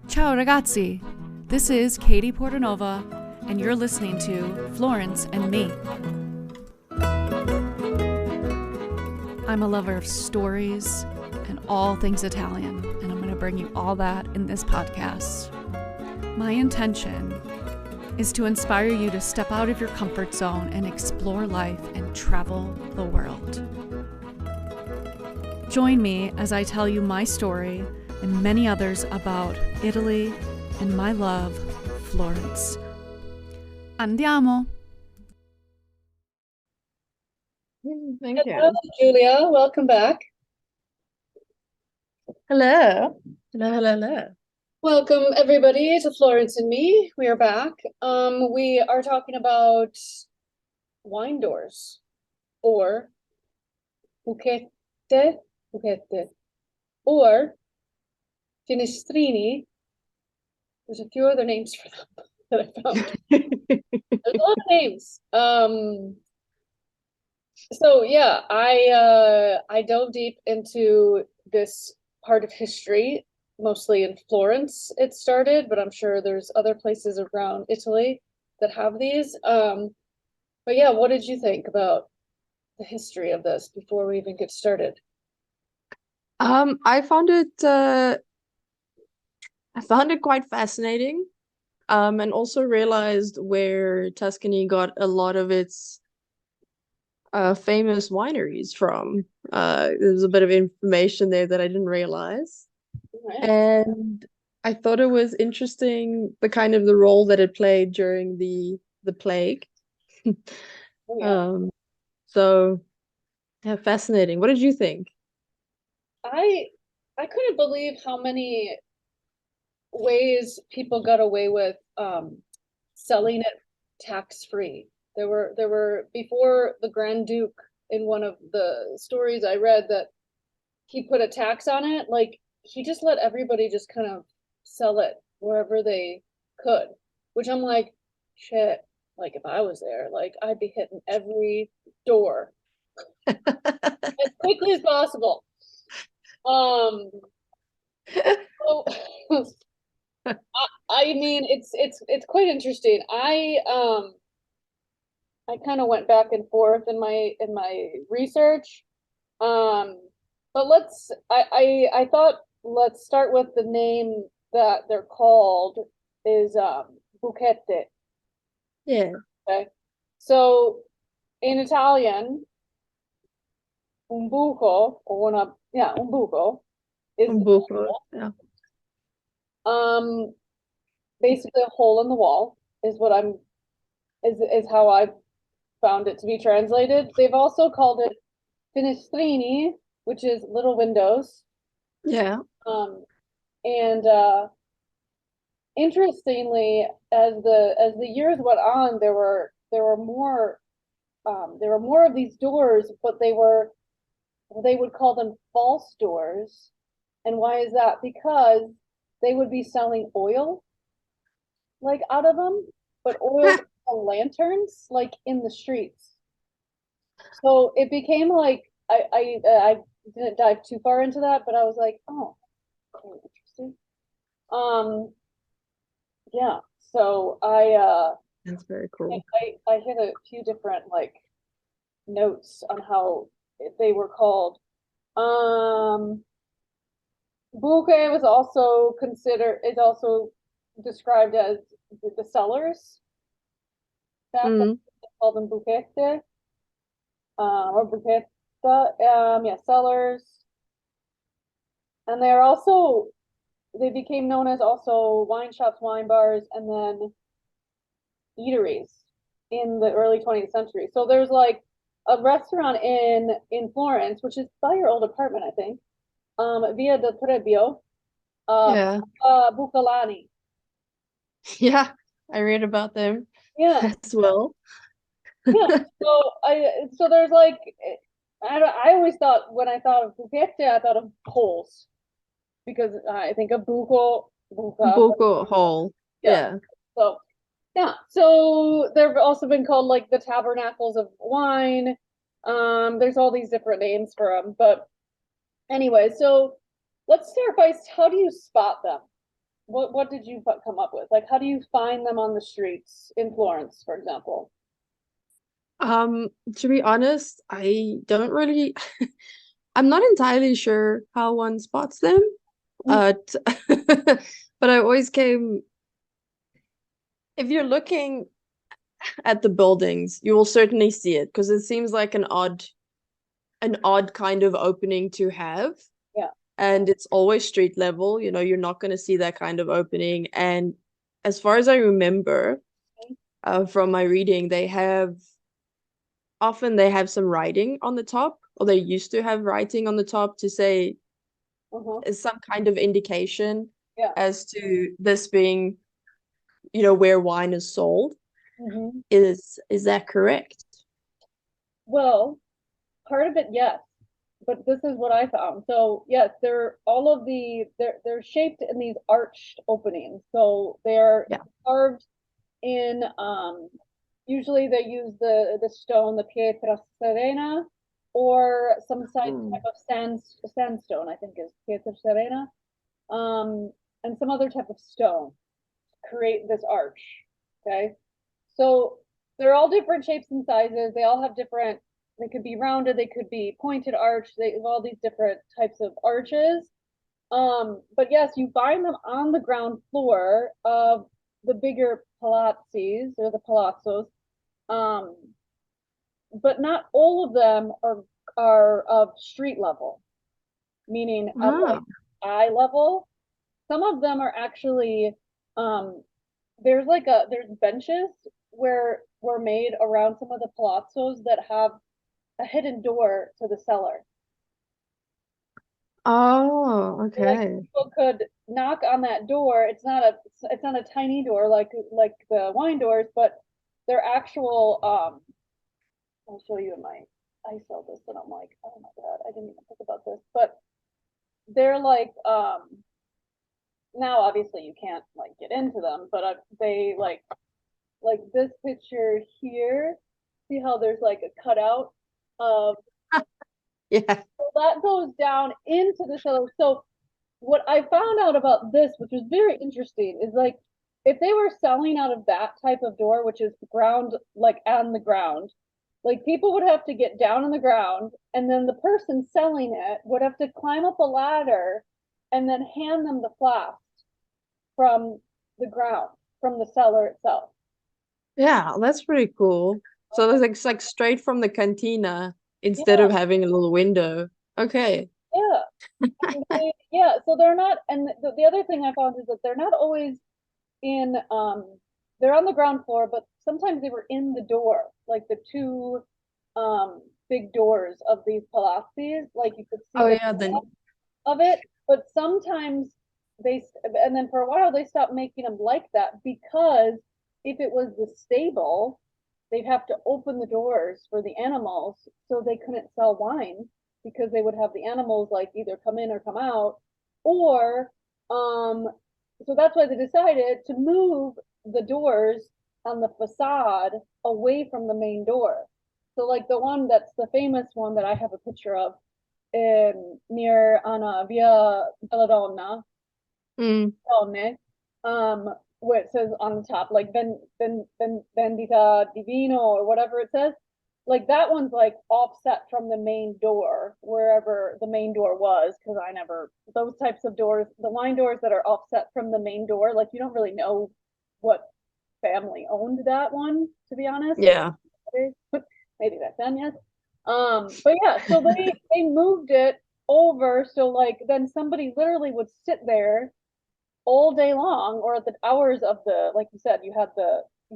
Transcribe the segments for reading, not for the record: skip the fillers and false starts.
Ciao ragazzi, this is Katie Portanova, and you're listening to Florence and Me. I'm a lover of stories and all things Italian, and I'm going to bring you all that in this podcast. My intention is to inspire you to step out of your comfort zone and explore life and travel the world. Join me as I tell you my story and many others about Italy and my love, Florence. Andiamo! Thank Hello, you. Giulia. Welcome back. Hello. Hello. Welcome, everybody, to Florence and Me. We are back. We are talking about wine doors, or buchette, or finestrini. There's a few other names for them that I found. There's a lot of names. So yeah, I dove deep into this part of history, mostly in Florence it started, but I'm sure there's other places around Italy that have these. But yeah, what did you think about the history of this before we even get started? I found it quite fascinating. And also realized where Tuscany got a lot of its famous wineries from. There's a bit of information there that I didn't realize. Right. And I thought it was interesting the kind of the role that it played during the plague. Oh, yeah. So yeah, fascinating. What did you think? I couldn't believe how many ways people got away with selling it tax-free. There were before the Grand Duke, in one of the stories I read, that he put a tax on it. Like, he just let everybody just kind of sell it wherever they could, which I'm like, shit, like if I was there, like I'd be hitting every door as quickly as possible. Um so I mean, it's quite interesting. I kind of went back and forth in my research. Um, but I thought let's start with the name that they're called is buchette. Yeah. Okay. So in Italian, un buco, or un buco is Un the buco. wall. Yeah. Basically a hole in the wall is what is how I found it to be translated. They've also called it finestrini, which is little windows. Yeah. And interestingly, as the years went on, there were more of these doors, but they would call them false doors. And why is that? Because they would be selling oil like out of them, but oil lanterns like in the streets. So it became like I didn't dive too far into that, but I was like, oh, very interesting. Yeah. So That's very cool. I hit a few different like notes on how they were called. Bouquet is also described as the cellars. That's Mm. called them buchette, or buchetta. Yeah, cellars. And they became known as also wine shops, wine bars, and then eateries in the early 20th century. So there's like a restaurant in Florence, which is by your old apartment, I think, Via del Trebbio, Yeah. Bucalani. Yeah. I read about them Yeah, as well. yeah. So there's like, I always thought, when I thought of buchette, I thought of holes, because I think of buca. Buco Hall. Yeah. Yeah. So yeah. So they've also been called like the tabernacles of wine. There's all these different names for them, but anyway, so let's start by, how do you spot them? What did you come up with? Like, how do you find them on the streets in Florence, for example? To be honest, I don't really I'm not entirely sure how one spots them. Mm. But but I always came if you're looking at the buildings, you will certainly see it because it seems like an odd kind of opening to have. Yeah. And it's always street level, you're not going to see that kind of opening. And as far as I remember, from my reading, they have some writing on the top, or they used to have writing on the top to say Uh-huh. some kind of indication Yeah. as to this being, where wine is sold. Hmm. Is that correct? Well, part of it, yes. But this is what I found. So yes, they're shaped in these arched openings. So they're Yeah. carved in usually they use the stone, the pietra serena, or some type of sandstone, I think is pietra serena, and some other type of stone to create this arch. Okay. So they're all different shapes and sizes. They all have different, they could be rounded, they could be pointed arch. They have all these different types of arches. But yes, you find them on the ground floor of the bigger palazzis or the palazzos. Um, but not all of them are of street level, meaning of like Wow. eye level. Some of them are actually um there's benches where were made around some of the palazzos that have a hidden door to the cellar. Oh, So like okay. people could knock on that door. It's not a tiny door like the wine doors, but they're actual I'll show you in my I saw this and I'm like, oh my God, I didn't even think about this. But they're like now obviously you can't like get into them, but they like this picture here. See how there's like a cutout of Yeah. so that goes down into the cellar. So what I found out about this, which was very interesting, is like if they were selling out of that type of door, which is ground like on the ground, like people would have to get down on the ground, and then the person selling it would have to climb up a ladder and then hand them the flask from the ground, from the cellar itself. Yeah, that's pretty cool. So it's like straight from the cantina instead Yeah, of having a little window. Okay. yeah. Yeah, so they're not, and the other thing I found is that they're not always in, they're on the ground floor, but sometimes they were in the door, like the two big doors of these palaces, like you could see Oh the yeah, then top of it, but sometimes and then for a while they stopped making them like that because if it was the stable, they'd have to open the doors for the animals, so they couldn't sell wine because they would have the animals like either come in or come out, or um, so that's why they decided to move the doors on the facade away from the main door. So like the one that's the famous one that I have a picture of near Via Belladonna, mm. Donne, where it says on the top, like Vendita Divino or whatever it says. Like that one's like offset from the main door, wherever the main door was, because I never, those types of doors, the wine doors that are offset from the main door, like you don't really know what family owned that one, to be honest. Yeah. Maybe back then, yes. But yeah, so they moved it over, so like then somebody literally would sit there all day long, or at the hours of the, like you said, you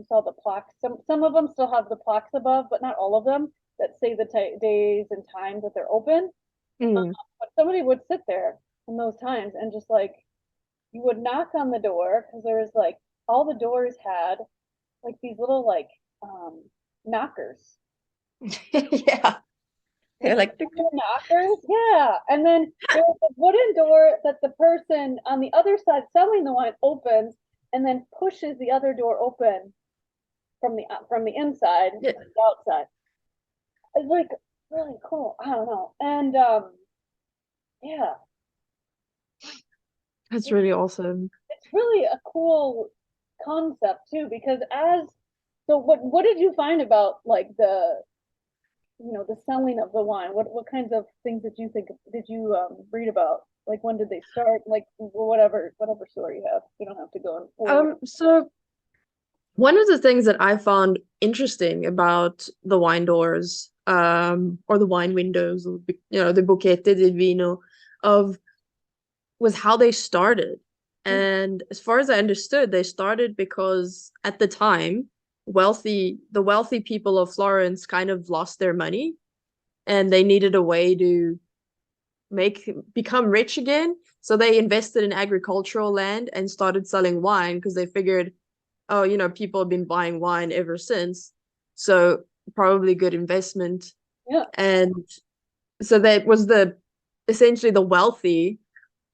saw the plaques. Some of them still have the plaques above, but not all of them that say the days and times that they're open. Mm. But somebody would sit there in those times and just like you would knock on the door because there was like all the doors had like these little like knockers. Yeah. Like They're like tuk, tuk. knockers, yeah. And then there was a wooden door that the person on the other side selling the wine opens and then pushes the other door open from the inside to Yeah, the outside. It's like really cool. I don't know. And yeah, that's really awesome. it's really a cool concept too, because so what did you find about like the selling of the wine? What kinds of things did you read about? Like when did they start? Like whatever story you have. You don't have to go in order. So one of the things that I found interesting about the wine doors, or the wine windows, or the buchette del vino, of was how they started. And as far as I understood, they started because at the time, the wealthy people of Florence kind of lost their money, and they needed a way to become rich again. So they invested in agricultural land and started selling wine because they figured, oh, people have been buying wine ever since. So probably good investment. Yeah. And so that was essentially the wealthy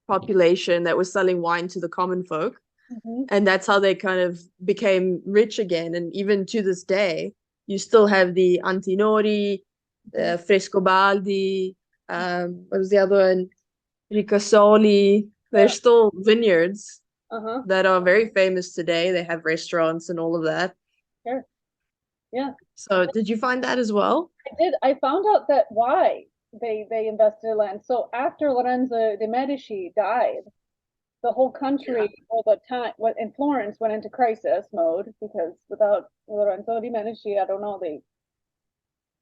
population that was selling wine to the common folk. Mm-hmm. And that's how they kind of became rich again. And even to this day, you still have the Antinori, Frescobaldi, what was the other one? Ricasoli. There's still vineyards that are very famous today. They have restaurants and all of that. Sure. Yeah. So did you find that as well? I did. I found out that why they invested in land. So after Lorenzo de' Medici died, the whole country, or the time, in Florence, went into crisis mode, because without Lorenzo de' Medici, I don't know,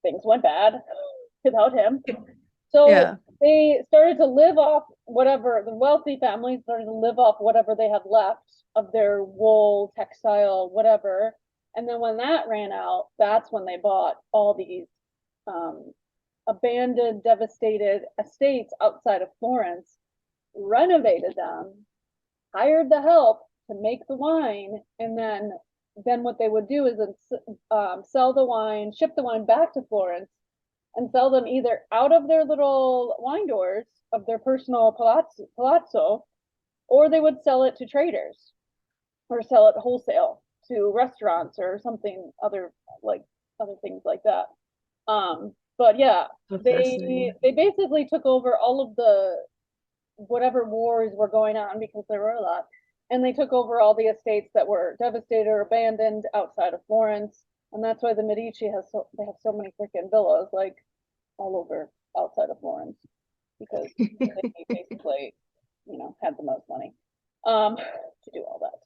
things went bad without him. So they started to live off whatever, the wealthy families started to live off whatever they had left of their wool, textile, whatever. And then when that ran out, that's when they bought all these abandoned, devastated estates outside of Florence, renovated them, hired the help to make the wine, and then what they would do is sell the wine, ship the wine back to Florence, and sell them either out of their little wine doors of their personal palazzo, or they would sell it to traders, or sell it wholesale to restaurants or something, other things like that. But yeah, they basically took over all of the whatever wars were going on, because there were a lot, and they took over all the estates that were devastated or abandoned outside of Florence. And that's why the Medici have so many freaking villas like all over outside of Florence, because they basically, had the most money to do all that.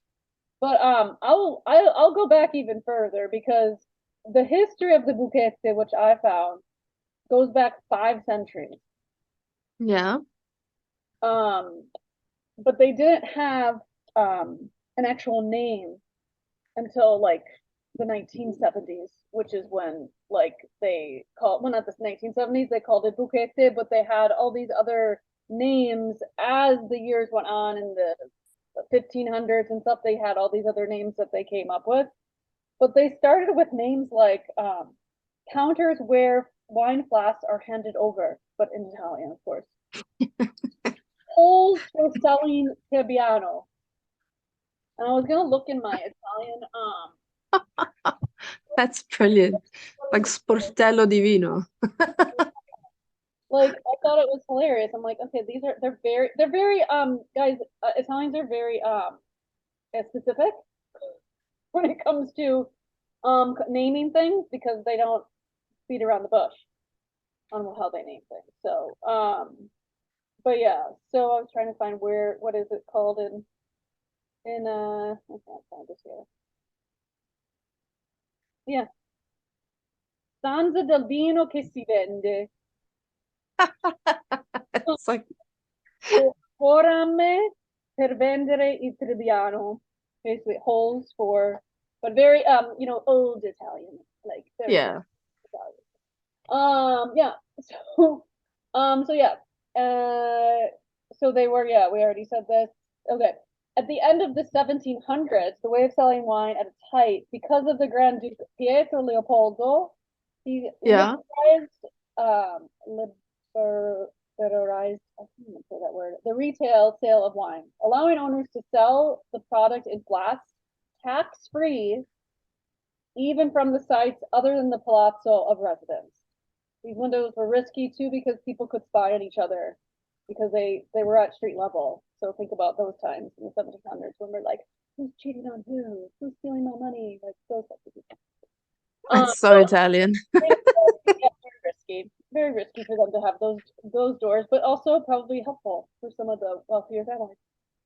But I'll go back even further, because the history of the buchette, which I found, goes back 5 centuries. Yeah. But they didn't have an actual name until like the 1970s, which is when they called, well, not the 1970s, they called it buchette, but they had all these other names as the years went on. In the 1500s and stuff, they had all these other names that they came up with. But they started with names like counters where wine flasks are handed over, but in Italian, of course. Holes for selling Trebbiano. And I was gonna look in my Italian. That's brilliant. Like sportello di vino. Like, I thought it was hilarious. I'm like, okay, they're very guys, Italians are very specific when it comes to naming things, because they don't beat around the bush on how they name things. So but yeah, so I was trying to find what is it called in I can't find this here. Yeah. Stanza del vino che si vende. It's like Forame per vendere il Trebbiano. Basically holes for, but very old Italian, like yeah. Italian. Yeah. So yeah. So they were, yeah, we already said this. Okay. At the end of the 1700s, the way of selling wine at its height, because of the Grand Duke Pietro Leopoldo, he liberalized, I can't say that word, the retail sale of wine, allowing owners to sell the product in glass tax-free, even from the sites other than the palazzo of residence. These windows were risky too, because people could spy on each other, because they were at street level. So think about those times in the 1700s when we're like, who's cheating on who? Who's stealing my money? Like those types of people. That's so Italian. Yeah, very risky for them to have those doors, but also probably helpful for some of the wealthier families.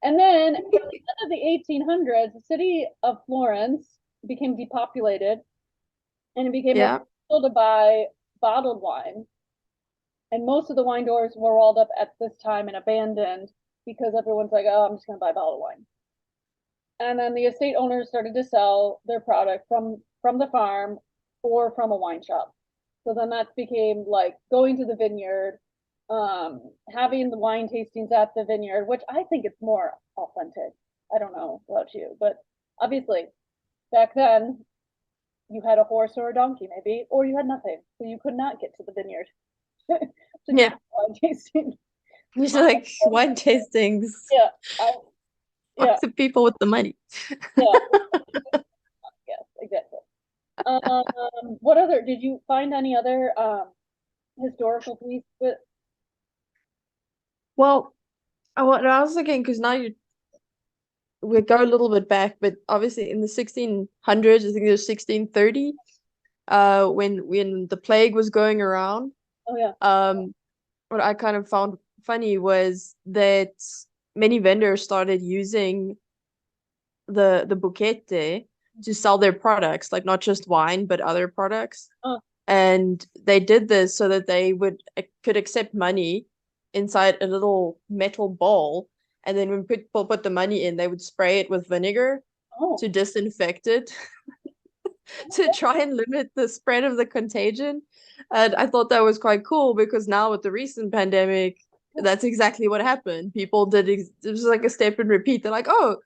And then from the end of the 1800s, the city of Florence became depopulated, and it became Yeah. able to buy bottled wine. And most of the wine doors were walled up at this time and abandoned because everyone's like, oh, I'm just going to buy bottled wine. And then the estate owners started to sell their product from the farm or from a wine shop. So then that became like going to the vineyard, having the wine tastings at the vineyard, which I think it's more authentic. I don't know about you, but obviously back then you had a horse or a donkey maybe, or you had nothing. So you could not get to the vineyard to Yeah. get wine tasting. Just like wine tastings. Yeah. Fuck the people with the money. Yeah. Yes, exactly. What other, did you find any other historical piece that Well, what I was thinking, because now we go a little bit back, but obviously in the 1600s, I think it was 1630, when the plague was going around. oh yeah. What I kind of found funny was that many vendors started using the buchette to sell their products, like not just wine, but other products. Oh. And they did this so that they could accept money inside a little metal bowl. And then when people put the money in, they would spray it with vinegar Oh. to disinfect it to try and limit the spread of the contagion. And I thought that was quite cool because now with the recent pandemic, that's exactly what happened. People did, it was like a step and repeat. They're like, oh,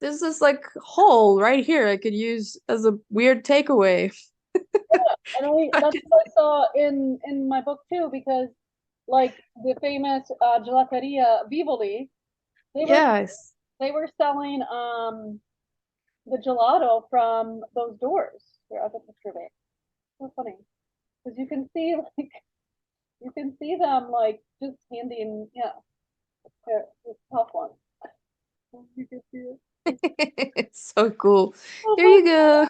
there's this like hole right here I could use as a weird takeaway. And that's what I saw in my book too, because like the famous gelateria Vivoli, Yes. they were selling the gelato from those doors. Here, I'll get the picture of it. So funny. Because you can see like you can see them like just handing, yeah. Here, this top one. You can see it. It's so cool. Here you go.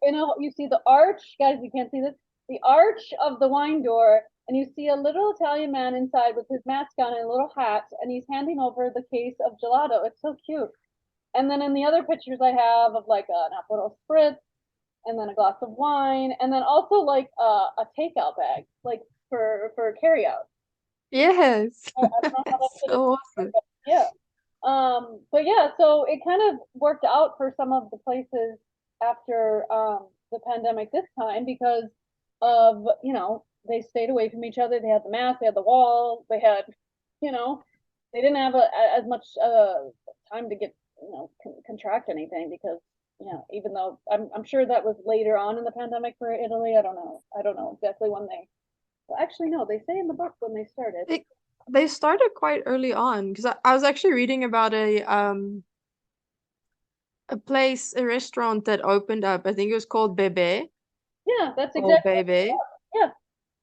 You know, you see the arch, guys, you can't see this. The arch of the wine door, and you see a little Italian man inside with his mask on and a little hat, and he's handing over the case of gelato. It's so cute. And then in the other pictures I have of like an Aperol spritz, and then a glass of wine, and then also like a takeout bag, like for carry out. Yes. I don't know how that's So awesome. yeah. But yeah, so it kind of worked out for some of the places after the pandemic this time because of, you know, they stayed away from each other. They had the mask, they had the wall, they had, you know, they didn't have as much time to get, you know, contract anything because, you know, even though I'm sure that was later on in the pandemic for Italy. I don't know exactly when they, well, actually, no, they say in the book when they started. They started quite early on because I was actually reading about a restaurant that opened up. I think it was called Bebe Yeah, that's or exactly. Bebe. Yeah.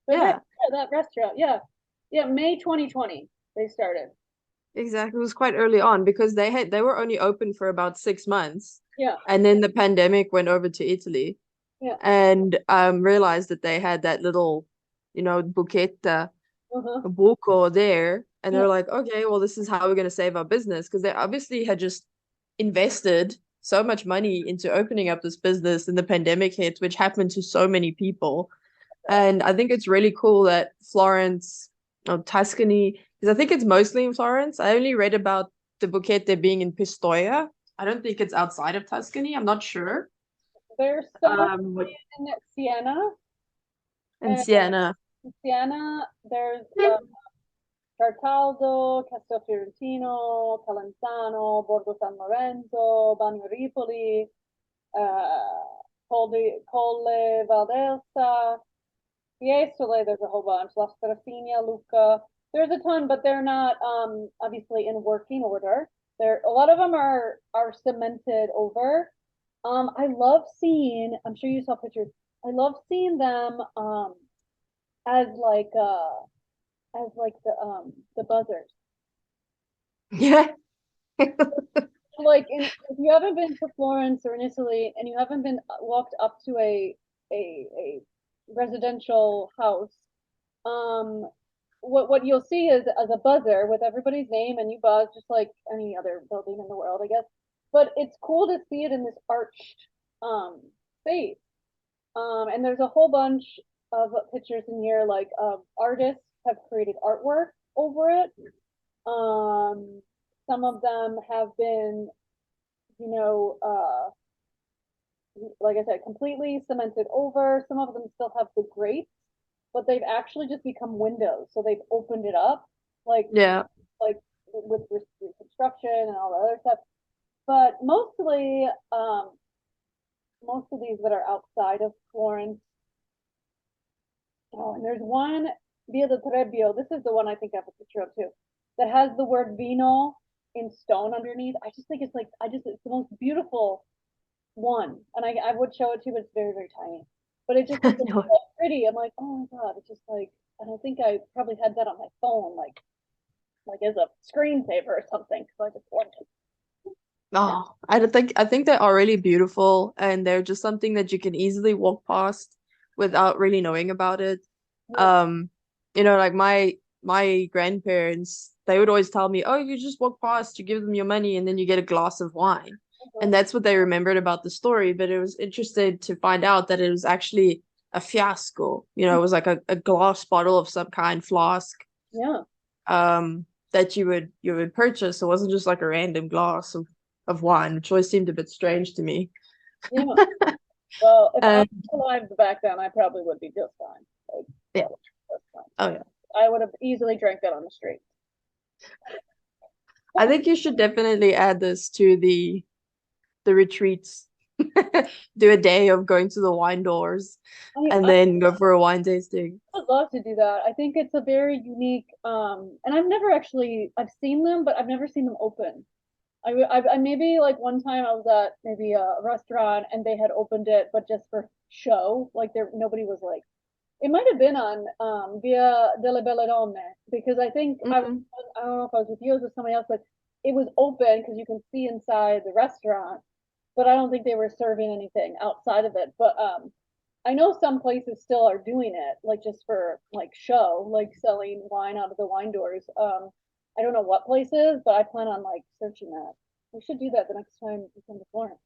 Yeah. Yeah, that restaurant. Yeah. Yeah, May 2020 they started. Exactly. It was quite early on because they were only open for about 6 months. Yeah. And then the pandemic went over to Italy. Yeah. And realized that they had that little, you know, buchetta Uh-huh. buco there. And Yeah. they're like, okay, well, this is how we're going to save our business because they obviously had just invested so much money into opening up this business and the pandemic hit, which happened to so many people. And I think it's really cool that Florence or Tuscany, because I think it's mostly in Florence. I only read about the buchette being in Pistoia. I don't think it's outside of Tuscany. I'm not sure. There's some in Siena. And Siena. In Siena, there's Carcaldo, Castelfiorentino, Calenzano, Borgo San Lorenzo, Bagno Ripoli, Colle Valdelsa, Fiesole, there's a whole bunch, La Strafina, Lucca. There's a ton, but they're not obviously in working order. A lot of them are cemented over. I love seeing, I'm sure you saw pictures. I love seeing them as like the buzzers. Yeah. Like, if you haven't been to Florence or in Italy, and you haven't been walked up to a residential house, um, what you'll see is as a buzzer with everybody's name, and you buzz just like any other building in the world, I guess. But it's cool to see it in this arched space. And there's a whole bunch of pictures in here, like artists have created artwork over it. Some of them have been, you know, like I said, completely cemented over. Some of them still have the grates, but they've actually just become windows. So they've opened it up, like Yeah. like with reconstruction and all the other stuff. But mostly, most of these that are outside of Florence. Oh, and there's one, Via del Trebbio. This is the one I think I have a picture of too, that has the word vino in stone underneath. I just think it's like, it's the most beautiful one. And I would show it to you, but it's very, very tiny. But it just looks No. so pretty. I'm like, oh my God, it's just like, and I think I probably had that on my phone, like as a screensaver or something, because I just loved it. Oh, I think they are really beautiful, and they're just something that you can easily walk past without really knowing about it. Yeah. Um, like my grandparents, they would always tell me, "Oh, you just walk past, you give them your money, and then you get a glass of wine." And that's what they remembered about the story, but it was interesting to find out that it was actually a fiasco. It was like a glass bottle of some kind, flask, Yeah. that you would purchase. It wasn't just like a random glass of wine, which always seemed a bit strange to me. Yeah. Well, if I And was alive back then, I probably would be just fine. Like, yeah, just fine. oh yeah. I would have easily drank that on the street. I think you should definitely add this to the retreats. Do a day of going to the wine doors and I then go for a wine tasting. would love to do that. I think it's a very unique, and I've seen them, but I've never seen them open. I maybe like one time I was at maybe a restaurant and they had opened it, but just for show. Like nobody was like, it might have been on Via delle Belle Donne, because Hmm. I don't know if I was with you or with somebody else, but it was open because you can see inside the restaurant, but I don't think they were serving anything outside of it. But I know some places still are doing it, like just for like show, like selling wine out of the wine doors. I don't know what places, but I plan on like searching that. We should do that the next time we come to Florence.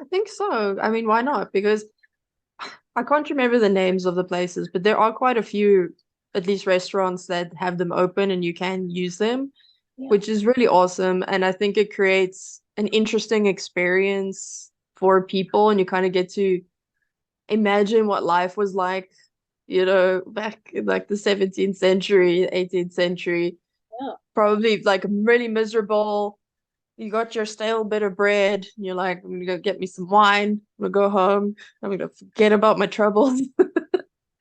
I think so. I mean, why not? Because I can't remember the names of the places, but there are quite a few, at least restaurants that have them open and you can use them, Yeah, which is really awesome. And I think it creates an interesting experience for people, and you kind of get to imagine what life was like, back in like the 17th century, 18th century. yeah, Probably like really miserable. You got your stale bit of bread, and you're like, I'm gonna go get me some wine. I'm gonna go home. I'm gonna forget about my troubles.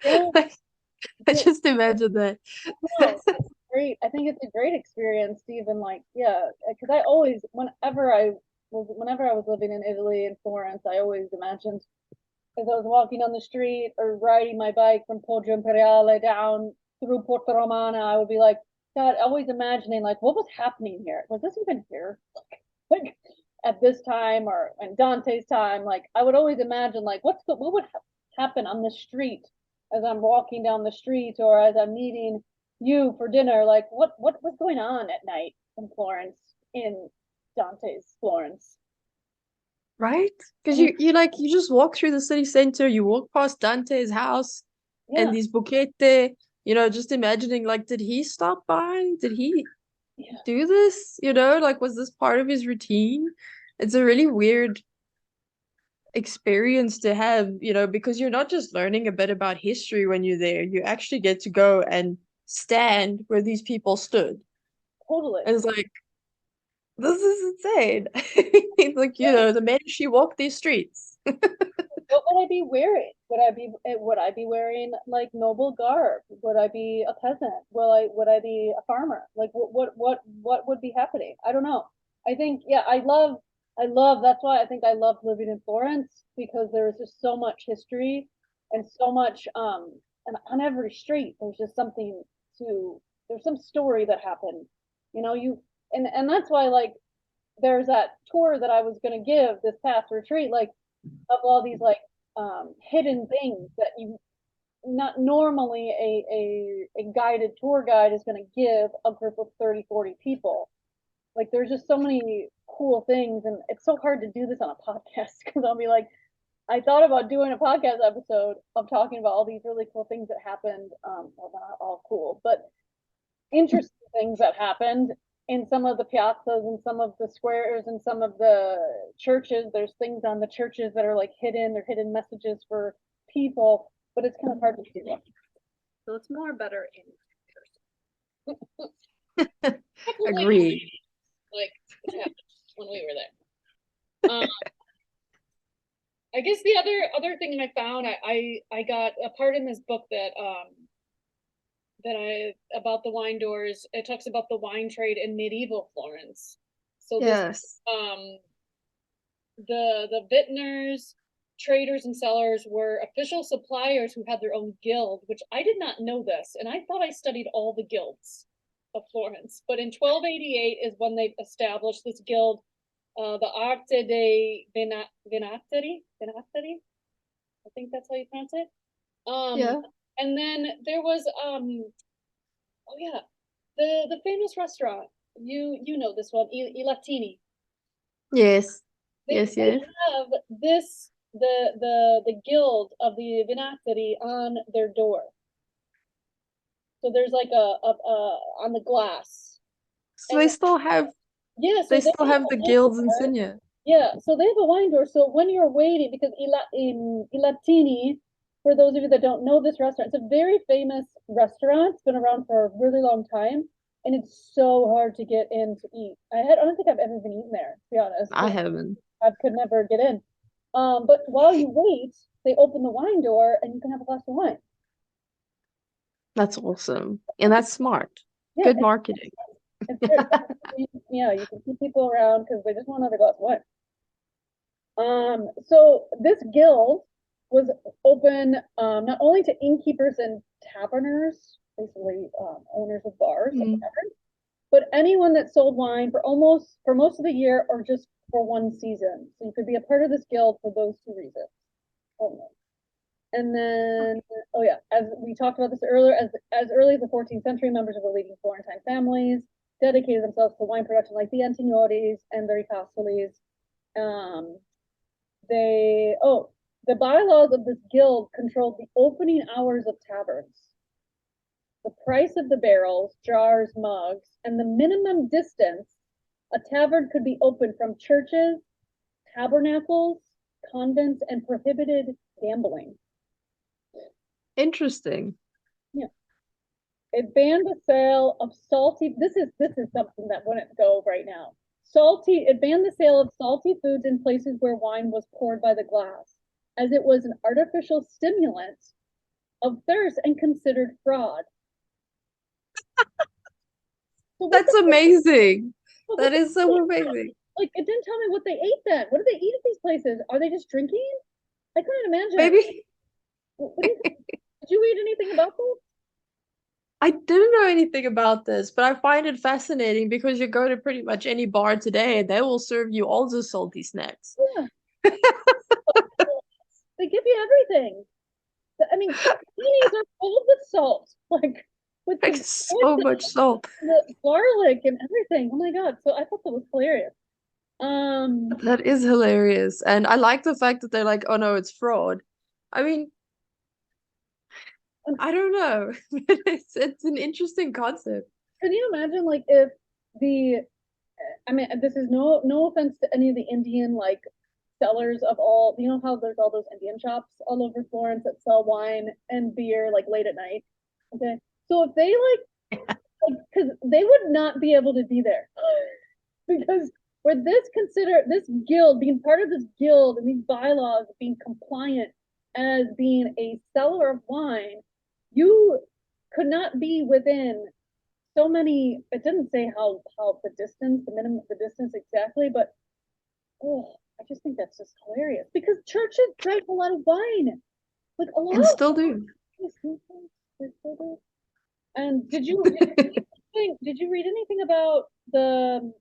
yeah. Like, I Yeah. just imagine that. No, it's great. I think it's a great experience to even like, yeah, because I always, whenever I was living in Italy and Florence, I always imagined as I was walking down the street or riding my bike from Poggio Imperiale down through Porta Romana, I would be like, God, always imagining like, what was happening here? Was this even here? Like at this time or in Dante's time? Like I would always imagine like, what would happen on the street as I'm walking down the street or as I'm meeting you for dinner? Like what was going on at night in Florence, in Dante's Florence? Right? I Because mean, you just walk through the city center, you walk past Dante's house yeah, and these buchette, just imagining like, did he stop by? Did he yeah, do this? Like, was this part of his routine? It's a really weird experience to have, because you're not just learning a bit about history when you're there, you actually get to go and stand where these people stood. totally. And it's like, this is insane. It's like, the minute she walked these streets. What would I be wearing? Would I be wearing like noble garb? Would I be a peasant? Would I be a farmer? Like what would be happening? I don't know. I think yeah, I love that's why I think I love living in Florence, because there is just so much history and so much and on every street there's just something to there's some story that happened. You know, and that's why like there's that tour that I was gonna give this past retreat, like of all these like hidden things that you not normally a guided tour guide is going to give a group of 30, 40 people. Like there's just so many cool things, and it's so hard to do this on a podcast because I'll be like, I thought about doing a podcast episode of talking about all these really cool things that happened. Well, not all cool, but interesting things that happened in some of the piazzas and some of the squares and some of the churches. There's things on the churches that are like hidden, they're hidden messages for people, but it's kind of hard to do that. So it's more better in person. Agreed. Like it happened when we were there. I guess the other thing that I found, I got a part in this book that about the wine doors. It talks about the wine trade in medieval Florence. So Yes. The vintners, traders and sellers were official suppliers who had their own guild, which I did not know this, and I thought I studied all the guilds of Florence. But in 1288 is when they established this guild, the Arte dei Vinattieri. I think that's how you pronounce it. Yeah. And then there was oh yeah, the famous restaurant. You know this one, I Latini. Yes. They have this the guild of the Vinattieri on their door. So there's like a on the glass. So they still have they still have the guilds insignia. Yeah, so they have a wine door. So when you're waiting, because in I Latini, for those of you that don't know this restaurant, it's a very famous restaurant. It's been around for a really long time, and it's so hard to get in to eat. I don't think I've ever been eaten there, to be honest. I haven't. I could never get in. But while you wait, they open the wine door, and you can have a glass of wine. That's awesome, and that's smart. Yeah, good marketing. Yeah, you can keep people around because they just want another glass of wine. So this guild was open not only to innkeepers and taverners, basically owners of bars, but anyone that sold wine for most of the year or just for one season. So you could be a part of this guild for those two reasons only. And then, oh yeah, as we talked about this earlier, as early as the 14th century, members of the leading Florentine families dedicated themselves to wine production, like the Antignonis and the Ricastolis. The bylaws of this guild controlled the opening hours of taverns, the price of the barrels, jars, mugs, and the minimum distance a tavern could be open from churches, tabernacles, convents, and prohibited gambling. Interesting. Yeah. It banned the sale of salty. This is something that wouldn't go right now. It banned the sale of salty foods in places where wine was poured by the glass, as it was an artificial stimulant of thirst and considered fraud. So that's amazing. That is so amazing. Like, it didn't tell me what they ate then. What do they eat at these places? Are they just drinking? I couldn't imagine. Maybe. Did you read anything about this? I didn't know anything about this, but I find it fascinating because you go to pretty much any bar today and they will serve you all the salty snacks. Yeah. They give you everything. I mean, beanies are full with salt. Like, with so much salt. The garlic and everything. Oh my God. So I thought that was hilarious. That is hilarious. And I like the fact that they're like, oh no, it's fraud. I mean, I don't know. It's an interesting concept. Can you imagine like if this is no offense to any of the Indian like sellers of all, you know how there's all those Indian shops all over Florence that sell wine and beer like late at night. Okay. So if they because they would not be able to be there because for this guild, being part of this guild and these bylaws, being compliant as being a seller of wine, you could not be within so many. It didn't say how the distance, the minimum, the distance exactly, but I just think that's just hilarious because churches drank a lot of wine, like a lot. And still do. They still do. And did you Did you read anything about the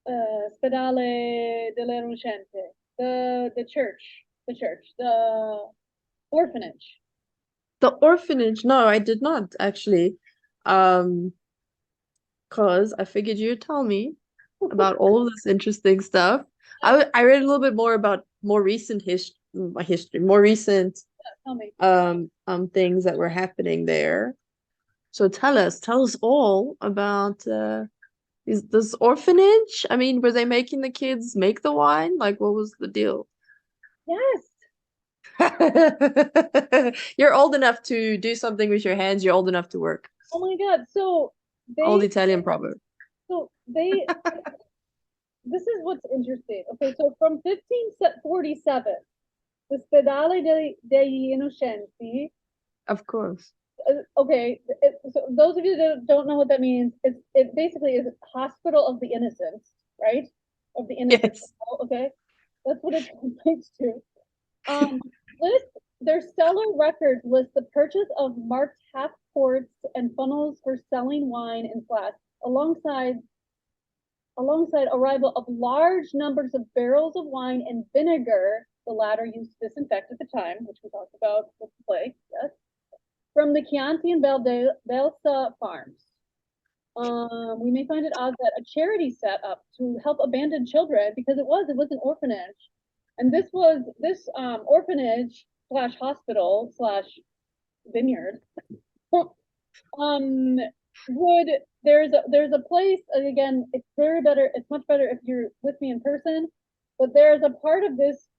Spedale dell'Innocente, the orphanage? The orphanage. No, I did not actually. Um, because I figured you'd tell me about all of this interesting stuff. I read a little bit more about more recent history, more recent Tell me. things that were happening there. So tell us all about this orphanage. I mean, were they making the kids make the wine? Like, what was the deal? Yes. You're old enough to do something with your hands. You're old enough to work. Oh my God. Old Italian proverb. They this is what's interesting. Okay, so from 1547, the Spedale degli Innocenti. Of course. Okay, so those of you that don't know what that means, it basically is Hospital of the Innocents, right? Of the innocents. Yes. Okay, that's what it translates to. Their cellar records list the purchase of marked half quarts and funnels for selling wine in flats, alongside arrival of large numbers of barrels of wine and vinegar, the latter used to disinfect at the time, which we talked about with the plague, yes, from the Chianti and Belsa farms. We may find it odd that a charity set up to help abandoned children, because it was an orphanage, and this orphanage slash hospital slash vineyard would there's a place, and again, it's much better if you're with me in person, but there's a part of this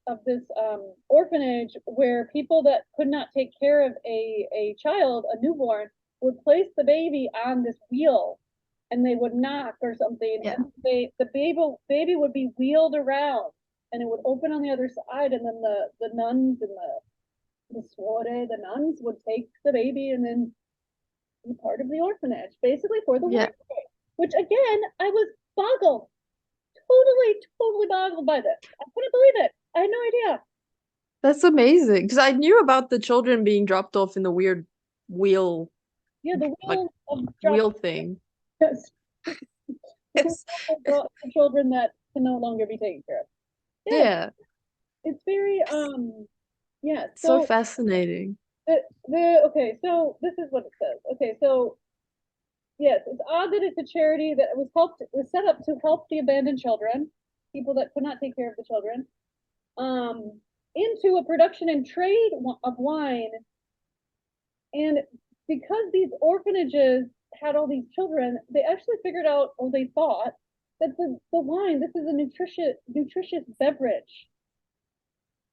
orphanage where people that could not take care of a child, a newborn, would place the baby on this wheel, and they would knock or something, Yeah. and the baby would be wheeled around, and it would open on the other side, and then the nuns and the nuns would take the baby and then be part of the orphanage, basically for the Yeah. winter. Which again, I was boggled, totally boggled by this. I couldn't believe it. I had no idea. That's amazing. Because I knew about the children being dropped off in the weird wheel, Yeah, the like wheel of wheel thing. yes. Yes. The children that can no longer be taken care of. Yeah, Yeah. it's very yeah. So fascinating. Okay, so this is what it says. Okay, so yes, it's odd that it's a charity that was set up to help the abandoned children, people that could not take care of the children, into a production and trade of wine. And because these orphanages had all these children, they actually figured out, or they thought, that the wine, this is a nutritious beverage.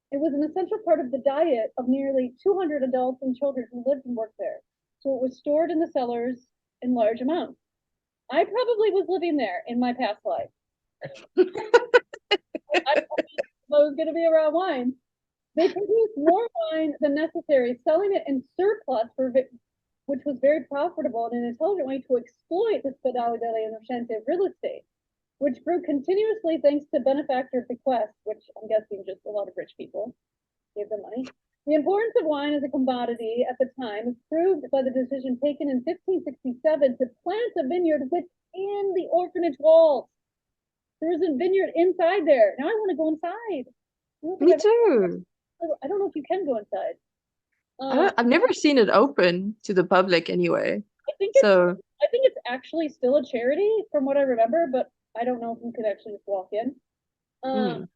It was an essential part of the diet of nearly 200 adults and children who lived and worked there. So it was stored in the cellars in large amounts. I probably was living there in my past life. I was going to be around wine. They produced more wine than necessary, selling it in surplus which was very profitable and an intelligent way to exploit the Spedale dell'Innocente real estate, which grew continuously thanks to benefactor bequests, which I'm guessing just a lot of rich people gave them money. The importance of wine as a commodity at the time is proved by the decision taken in 1567 to plant a vineyard within the orphanage walls. There was a vineyard inside there. Now I want to go inside. Me too. I don't know if you can go inside. I've never seen it open to the public anyway. I think it's actually still a charity from what I remember, but I don't know if you could actually just walk in. So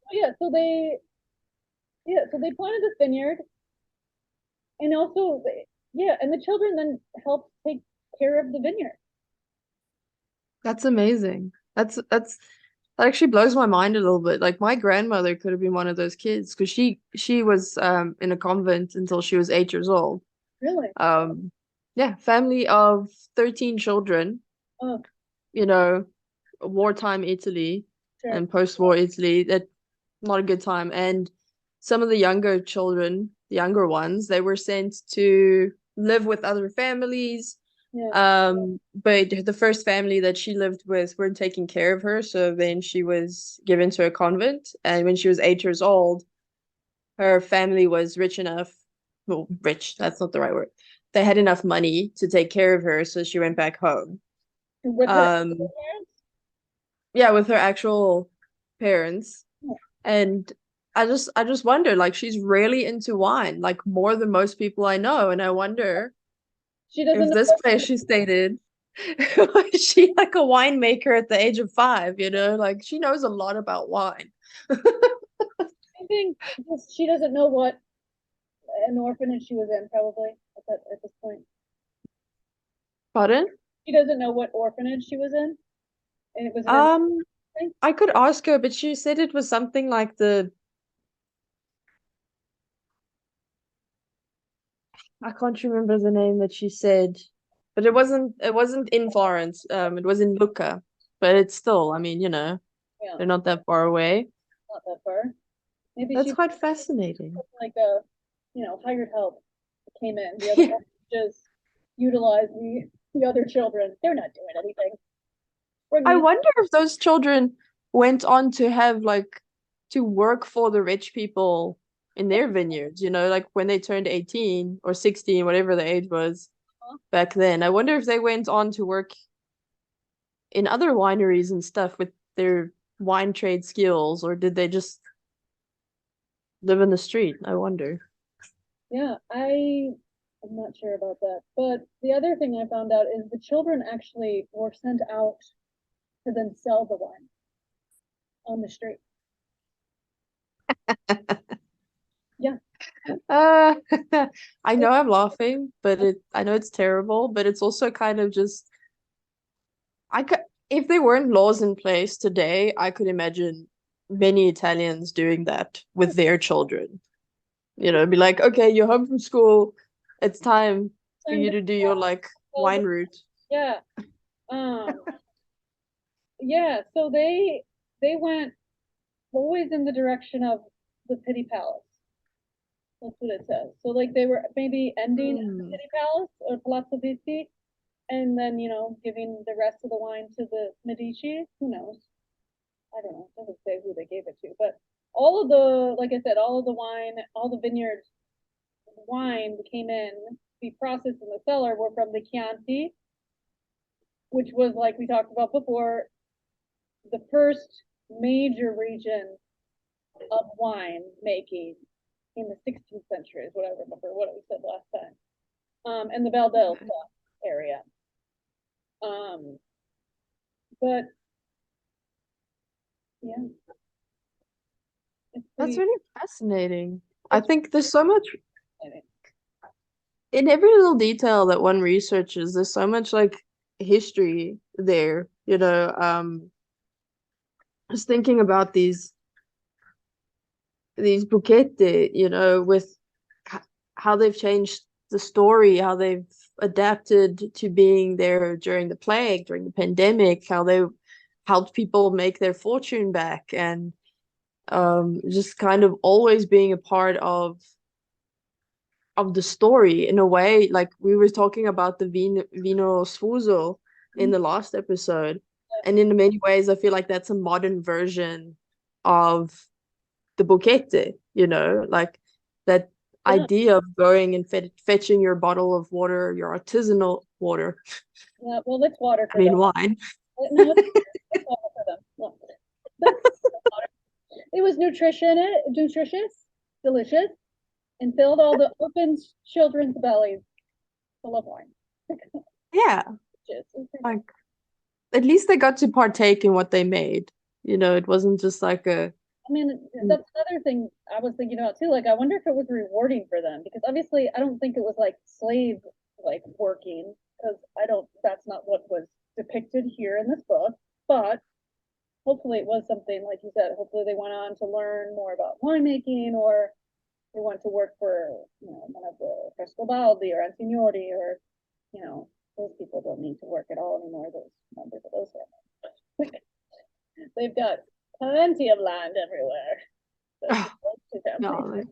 they planted this vineyard, and also and the children then helped take care of the vineyard. That's amazing. That actually blows my mind a little bit. Like my grandmother could have been one of those kids because she was in a convent until she was 8 years old. Really? Yeah, family of 13 children. Oh. You know, wartime Italy Sure. and post-war Italy. That not a good time. And some of the younger children, the younger ones, they were sent to live with other families. Yeah. But the first family that she lived with weren't taking care of her, so then she was given to a convent. And when she was 8 years old, her family was rich enough. Well, rich, that's not the right word. They had enough money to take care of her, so she went back home. With her Um, parents? yeah, with her actual parents. Yeah. And I just wonder, like, she's really into wine, like more than most people I know. And I wonder She doesn't if know this what place she stayed in, was she like a winemaker at the age of 5, you know? Like she knows a lot about wine. I think she doesn't know what an orphanage she was in, probably at this point. Pardon? She doesn't know what orphanage she was in, and it was an Um, thing. I could ask her, but she said it was something like I can't remember the name that she said, but it wasn't in Florence. It was in Lucca, but it's still, I mean, Yeah, they're not that far away. not that far. Maybe That's she quite fascinating. like a hired help came in. The other Yeah. just utilize the other children. They're not doing anything. We're I me. wonder if those children went on to have like to work for the rich people in their vineyards, like when they turned 18 or 16, whatever the age was back then. I wonder if they went on to work in other wineries and stuff with their wine trade skills, or did they just live in the street? I wonder. Yeah, I'm not sure about that. But the other thing I found out is the children actually were sent out to then sell the wine on the street. Yeah. Uh, I know I'm laughing, but I know it's terrible, but it's also kind of just I could if there weren't laws in place today, I could imagine many Italians doing that with their children. Be like, okay, you're home from school. It's time for Time you to to do your like sell wine route. yeah. Um, yeah, so they went always in the direction of the Pity Palace. That's what it says. So like they were maybe ending at the Hmm. Pity Palace or Palazzo Viti, and then giving the rest of the wine to the Medici. Who knows? I don't know. It doesn't say who they gave it to, but all of the, like I said, all of the wine, all the vineyard wine that came in to be processed in the cellar were from the Chianti, which was like we talked about before, the first major region of wine making in the 16th century is what I remember what we said last time. And the Valdelsa area. Um, but yeah, it's That's pretty really fascinating. I it's think there's so much fascinating. in every little detail that one researches, there's so much like history there, I was thinking about these buchette, with how they've changed the story, how they've adapted to being there during the plague, during the pandemic, how they helped people make their fortune back, and just kind of always being a part of the story in a way. Like we were talking about the vino sfuso in the last episode, and in many ways, I feel like that's a modern version of the buchette, like that Yeah, idea of going and fetching your bottle of water, your artisanal water, yeah. Well, it's water I for them. mean wine. No, it's water for them. No. It was nutritious, delicious, and filled all the open children's bellies full of wine. Yeah, Just, like at least they got to partake in what they made. It wasn't just like a I mean, that's another thing I was thinking about too. Like, I wonder if it was rewarding for them because obviously I don't think it was like slave like working because I don't. That's not what was depicted here in this book. But hopefully it was something like you said. Hopefully they went on to learn more about winemaking or they went to work for one of the Frescobaldi or Antignori or those people don't need to work at all anymore. Those members of those families. They've got plenty of land everywhere. To them. no,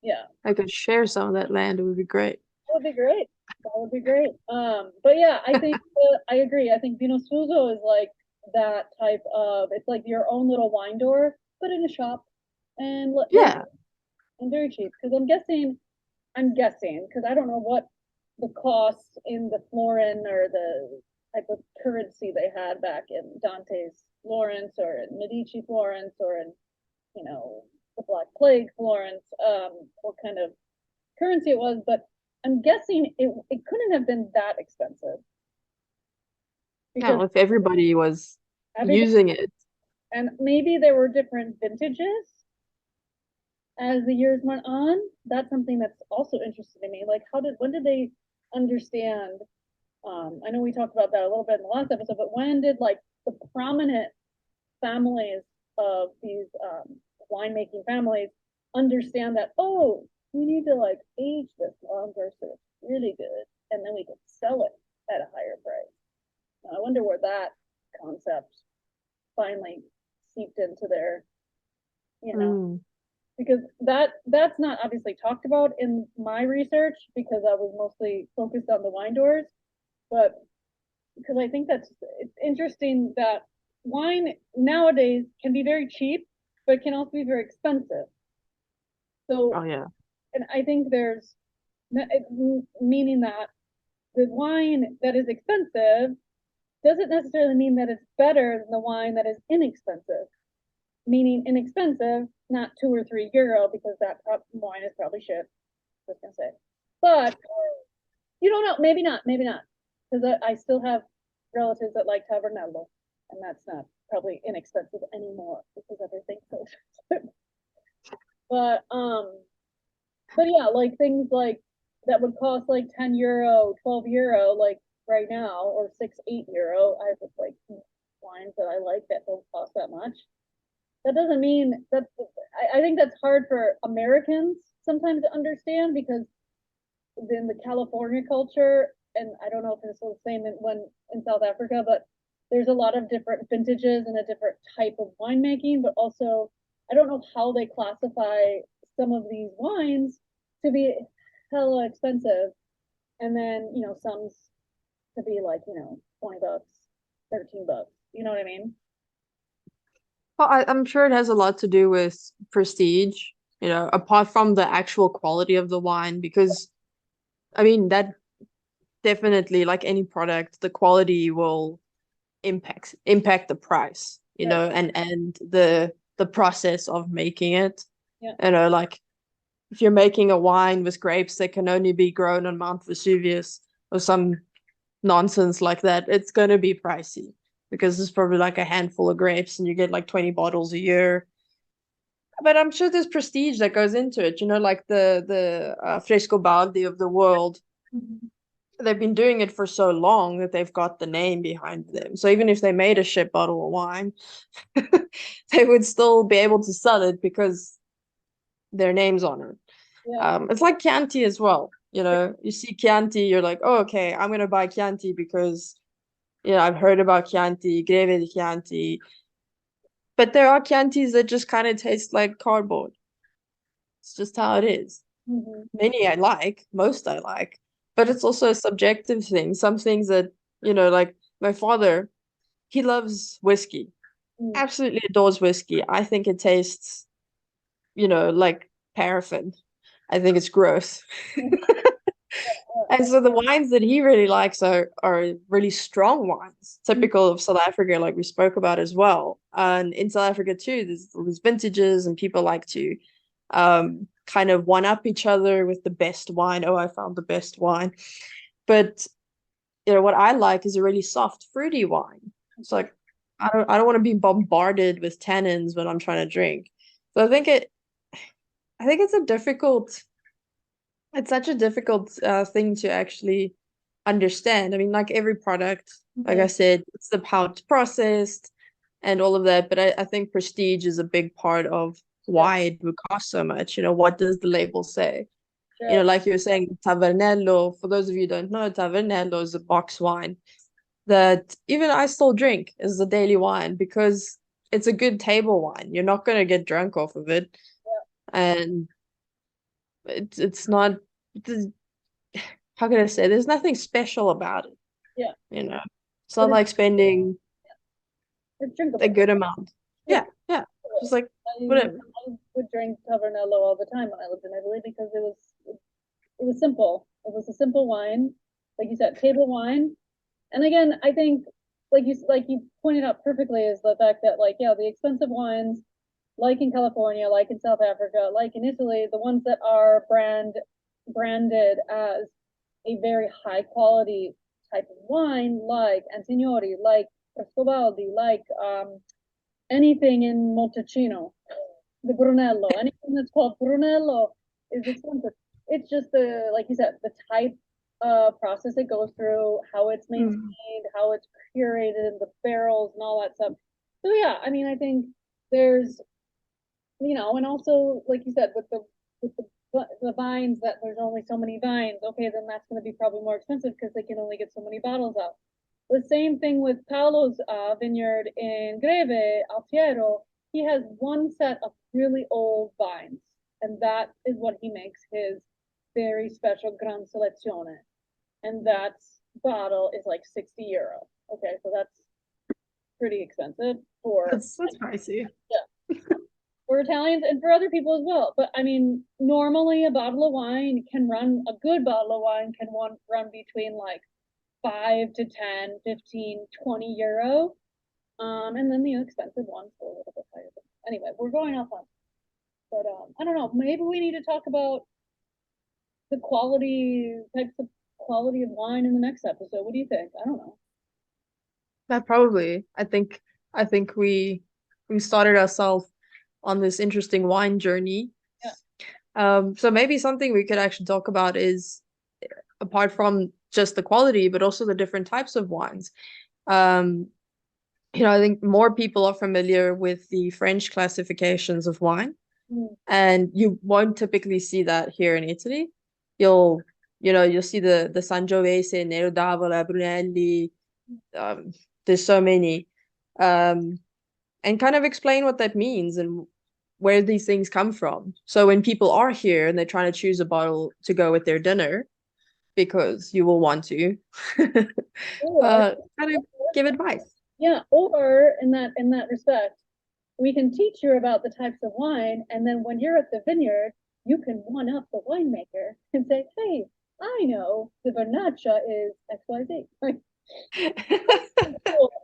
Yeah, I could share some of that land. It would be great. that would be great. That would be great. But yeah, I think I agree. I think Vino Sfuso is like that type of. It's like your own little wine door, but in a shop, and Yeah. and very cheap. Because I'm guessing because I don't know what the costs in the Florin or the type of currency they had back in Dante's Florence, or in Medici Florence, or in, you know, the Black Plague Florence, what kind of currency it was, but I'm guessing it couldn't have been that expensive. Yeah, if everybody was using it. And maybe there were different vintages as the years went on. That's something that's also interesting to me. Like, when did they understand? I know we talked about that a little bit in the last episode, but when did like the prominent families of these winemaking families understand that, oh, we need to like age this longer so it's really good, and then we can sell it at a higher price. I wonder where that concept finally seeped into their, you know, because that's not obviously talked about in my research, because I was mostly focused on the wine doors, but because I think it's interesting that wine nowadays can be very cheap, but it can also be very expensive. So, oh yeah, and I think there's meaning that the wine that is expensive doesn't necessarily mean that it's better than the wine that is inexpensive. Meaning inexpensive, not €2 or €3, because that wine is probably shit. I was gonna say, but you don't know. Maybe not. Maybe not, because I still have relatives that like Tavernello, and that's not probably inexpensive anymore because everything's so expensive. But yeah, like things like that would cost like €10, €12, like right now, or €6, €8. I have like wines that I like that don't cost that much. That doesn't mean that I think that's hard for Americans sometimes to understand, because in the California culture, and I don't know if this was the same in South Africa, but there's a lot of different vintages and a different type of winemaking, but also I don't know how they classify some of these wines to be hella expensive, and then, you know, some to be like, you know, $20, $13. You know what I mean? Well, I'm sure it has a lot to do with prestige, you know, apart from the actual quality of the wine, because I mean that definitely, like any product, the quality will impact the price, you know, and the process of making it. Yeah. You know, like if you're making a wine with grapes that can only be grown on Mount Vesuvius or some nonsense like that, it's going to be pricey, because it's probably like a handful of grapes and you get like 20 bottles a year. But I'm sure there's prestige that goes into it, you know, like the Frescobaldi of the world. They've been doing it for so long that they've got the name behind them. So even if they made a shit bottle of wine, they would still be able to sell it because their name's on it. Yeah. It's like Chianti as well. You know, you see Chianti, you're like, oh, okay, I'm gonna buy Chianti because, you know, I've heard about Chianti, Greve di Chianti. But there are Chiantis that just kind of taste like cardboard. It's just how it is. Many I like, most I like, but it's also a subjective thing. Some things that, you know, like my father, he loves whiskey, absolutely adores whiskey. I think it tastes, you know, like paraffin. I think it's gross. And so the wines that he really likes are really strong wines, typical of South Africa, like we spoke about as well. And in South Africa too, there's all these vintages, and people like to kind of one up each other with the best wine. Oh, I found the best wine. But you know what I like is a really soft, fruity wine. It's like I don't want to be bombarded with tannins when I'm trying to drink. So I think it's such a difficult thing to actually understand. I mean, like every product, like I said, it's how it's processed and all of that. But I think prestige is a big part of why it would cost so much. You know, what does the label say? You know, like you were saying, Tavernello, for those of you who don't know, Tavernello is a box wine that even I still drink as a daily wine because it's a good table wine. You're not going to get drunk off of it. And it's not, how can I say, there's nothing special about it. Yeah. You know, it's not like spending a good amount. Yeah. Just like whatever. I would drink Tavernello all the time when I lived in Italy because it was simple. It was a simple wine, like you said, table wine. And again, I think like you pointed out perfectly is the fact that like yeah, the expensive wines, like in California, like in South Africa, like in Italy, the ones that are branded as a very high quality type of wine, like Antignori, like Frescobaldi, like anything in Montalcino, the Brunello, anything that's called Brunello is expensive. It's just the, like you said, the type of process it goes through, how it's maintained, how it's curated in the barrels and all that stuff. So yeah, I mean, I think there's, and also like you said, with the vines that there's only so many vines. Okay, then that's going to be probably more expensive because they can only get so many bottles out. The same thing with Paolo's vineyard in Greve, Altiero. He has one set of really old vines, and that is what he makes his very special Gran Selezione. And that bottle is like €60. Okay, so that's pretty expensive for That's pricey. Yeah. For Italians and for other people as well. But I mean, normally a good bottle of wine can run between like 5 to 10, 15, 20 euro. And then the expensive ones go a little bit higher. Anyway, we're going off on, but I don't know. Maybe we need to talk about the types of quality of wine in the next episode. What do you think? I don't know. That probably. I think we started ourselves on this interesting wine journey. Yeah. So maybe something we could actually talk about is, apart from just the quality, but also the different types of wines. I think more people are familiar with the French classifications of wine, and you won't typically see that here in Italy. You'll see the Sangiovese, Nero d'Avola, Brunelli. There's so many, and kind of explain what that means and where these things come from. So when people are here and they're trying to choose a bottle to go with their dinner, because you will want to, kind of give advice. Yeah, or in that respect, we can teach you about the types of wine, and then when you're at the vineyard, you can one up the winemaker and say, "Hey, I know the Vernaccia is XYZ."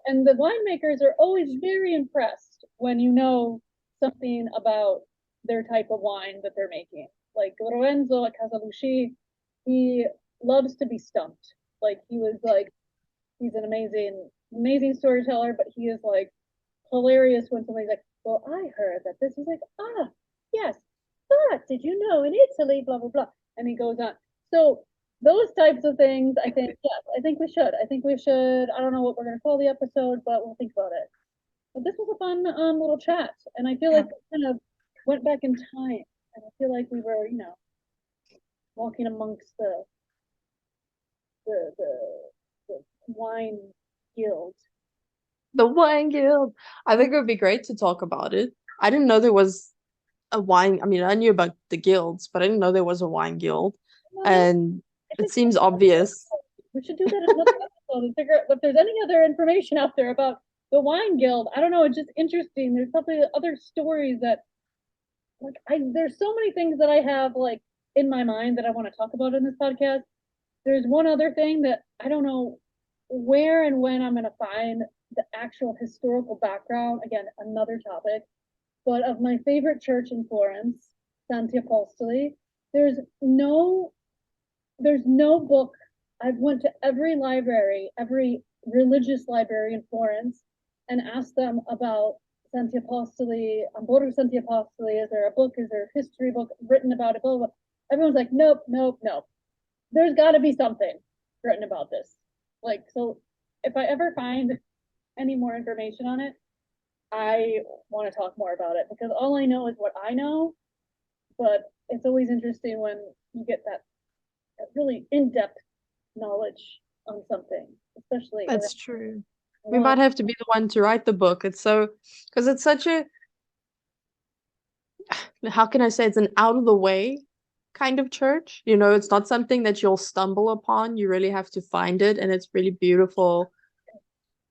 And the winemakers are always very impressed when you know something about their type of wine that they're making. Like Lorenzo at Casalucci, he loves to be stumped. Like he's an amazing storyteller, but he is like hilarious when somebody's like, "Well, I heard that this." Is like, "Ah, yes, but did you know in Italy, blah blah blah," and he goes on. So those types of things, I think, yes, I think we should. I think we should. I don't know what we're going to call the episode, but we'll think about it. But this was a fun little chat, and I feel like we kind of went back in time, and I feel like we were, walking amongst the the, the wine guild. The wine guild. I think it would be great to talk about it. I didn't know there was a wine. I mean, I knew about the guilds, but I didn't know there was a wine guild. And it seems obvious. We should do that in another episode and figure out if there's any other information out there about the wine guild. I don't know. It's just interesting. There's probably other stories that, like, there's so many things that I have like in my mind that I want to talk about in this podcast. There's one other thing that I don't know where and when I'm going to find the actual historical background. Again, another topic, but of my favorite church in Florence, Santi Apostoli. There's no book. I've went to every library, every religious library in Florence, and asked them about Santi Apostoli, Borgo Santi Apostoli. Is there a book? Is there a history book written about it? Blah, blah, blah. Everyone's like, nope, nope, nope. There's got to be something written about this. Like, so if I ever find any more information on it, I want to talk more about it because all I know is what I know. But it's always interesting when you get that really in-depth knowledge on something, especially. That's true. We might have to be the one to write the book. Because it's such a, how can I say, it's an out of the way kind of church. It's not something that you'll stumble upon. You really have to find it, and it's really beautiful,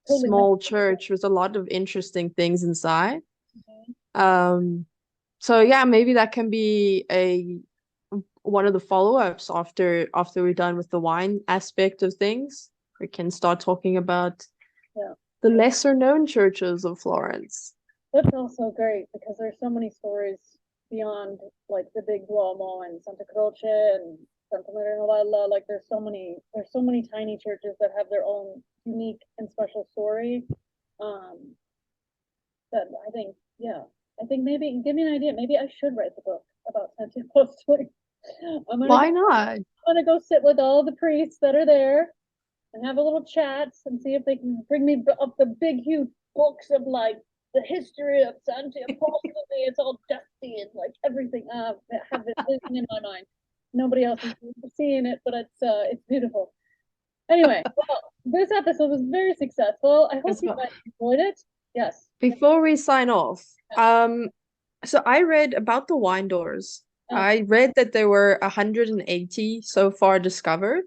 small church with a lot of interesting things inside. So yeah, maybe that can be one of the follow-ups after we're done with the wine aspect of things. we can start talking about Yeah. the lesser known churches of Florence. That's also great because there's so many stories beyond like the big Duomo and Santa Croce and Santa Maria Novella. Like there's so many tiny churches that have their own unique and special story. That I think maybe give me an idea. Maybe I should write the book about Santiago's story. Why not? I'm gonna go sit with all the priests that are there and have a little chat and see if they can bring me up the big huge books of like the history of Santiago. It's all dusty and like everything. I have it vision in my mind. Nobody else is seeing it, but it's beautiful. Anyway, well, this episode was very successful. I hope you guys enjoyed it. Yes. Before we sign off, so I read about the wine doors. I read that there were 180 so far discovered.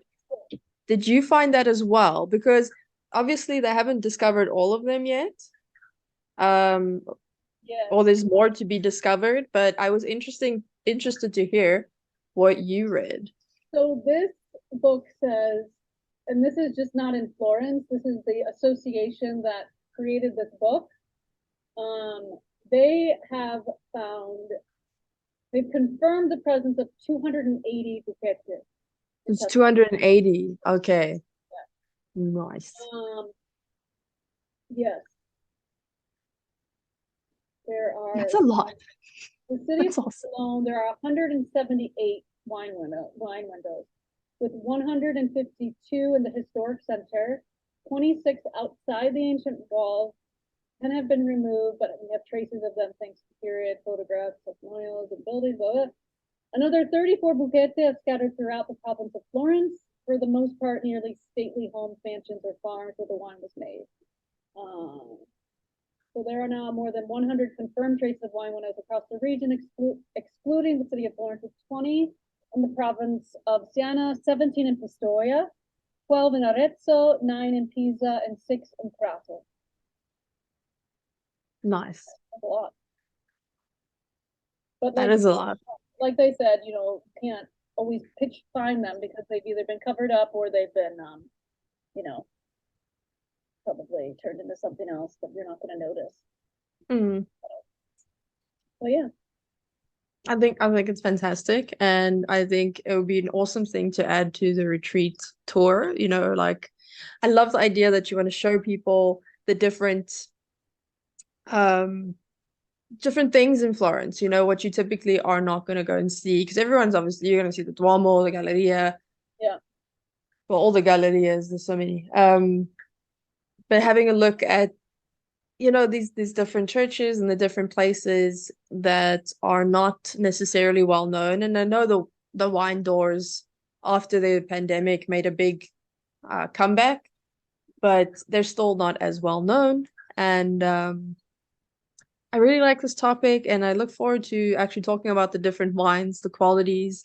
Did you find that as well? Because obviously they haven't discovered all of them yet. Yes. Or there's more to be discovered, but I was interested to hear what you read. So this book says, and this is just not in Florence, this is the association that created this book. They've confirmed the presence of 280 buchette. It's 280. Okay. Yeah. Nice. Yes. There are. That's a lot. The city That's awesome. alone, there are 178 wine windows, with 152 in the historic center, 26 outside the ancient walls, 10 have been removed, but we have traces of them thanks to period photographs, testimonials, and buildings. Blah, blah. Another 34 buchette are scattered throughout the province of Florence, for the most part nearly stately homes, mansions, or farms where the wine was made. So there are now more than 100 confirmed traces of wine windows across the region, excluding the city of Florence, with 20 in the province of Siena, 17 in Pistoia, 12 in Arezzo, 9 in Pisa, and 6 in Prato. Nice. That's a lot. But that is a lot. Like they said, can't always find them because they've either been covered up or they've been, probably turned into something else that you're not going to notice. So yeah. I think it's fantastic, and I think it would be an awesome thing to add to the retreat tour. Like I love the idea that you want to show people the different things in Florence, what you typically are not going to go and see, because everyone's obviously, you're going to see the Duomo, the Galleria. Yeah. Well, all the Gallerias, there's so many. But having a look at, these different churches and the different places that are not necessarily well known. And I know the wine doors after the pandemic made a big comeback, but they're still not as well known. And I really like this topic, and I look forward to actually talking about the different wines, the qualities,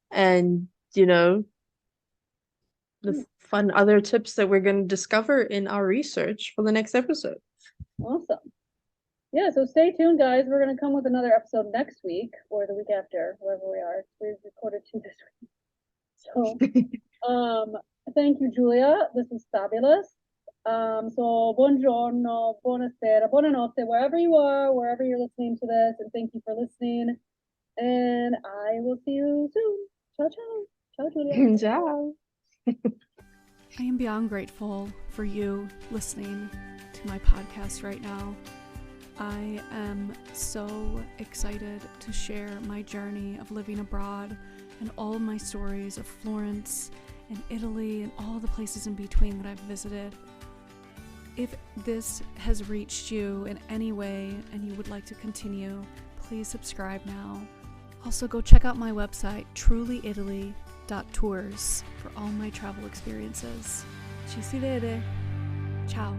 and the fun other tips that we're going to discover in our research for the next episode. Awesome. Yeah, so stay tuned, guys. We're going to come with another episode next week or the week after, wherever we are. We've recorded 2 this week. So, thank you, Giulia. This was fabulous. So, buongiorno, buonasera, buonanotte, wherever you are, wherever you're listening to this, and thank you for listening. And I will see you soon. Ciao, ciao. Ciao, Giulia. Ciao. I am beyond grateful for you listening to my podcast right now. I am so excited to share my journey of living abroad and all of my stories of Florence and Italy and all the places in between that I've visited. If this has reached you in any way and you would like to continue, please subscribe now. Also, go check out my website, trulyitaly.tours, for all my travel experiences. Ci si vede. Ciao.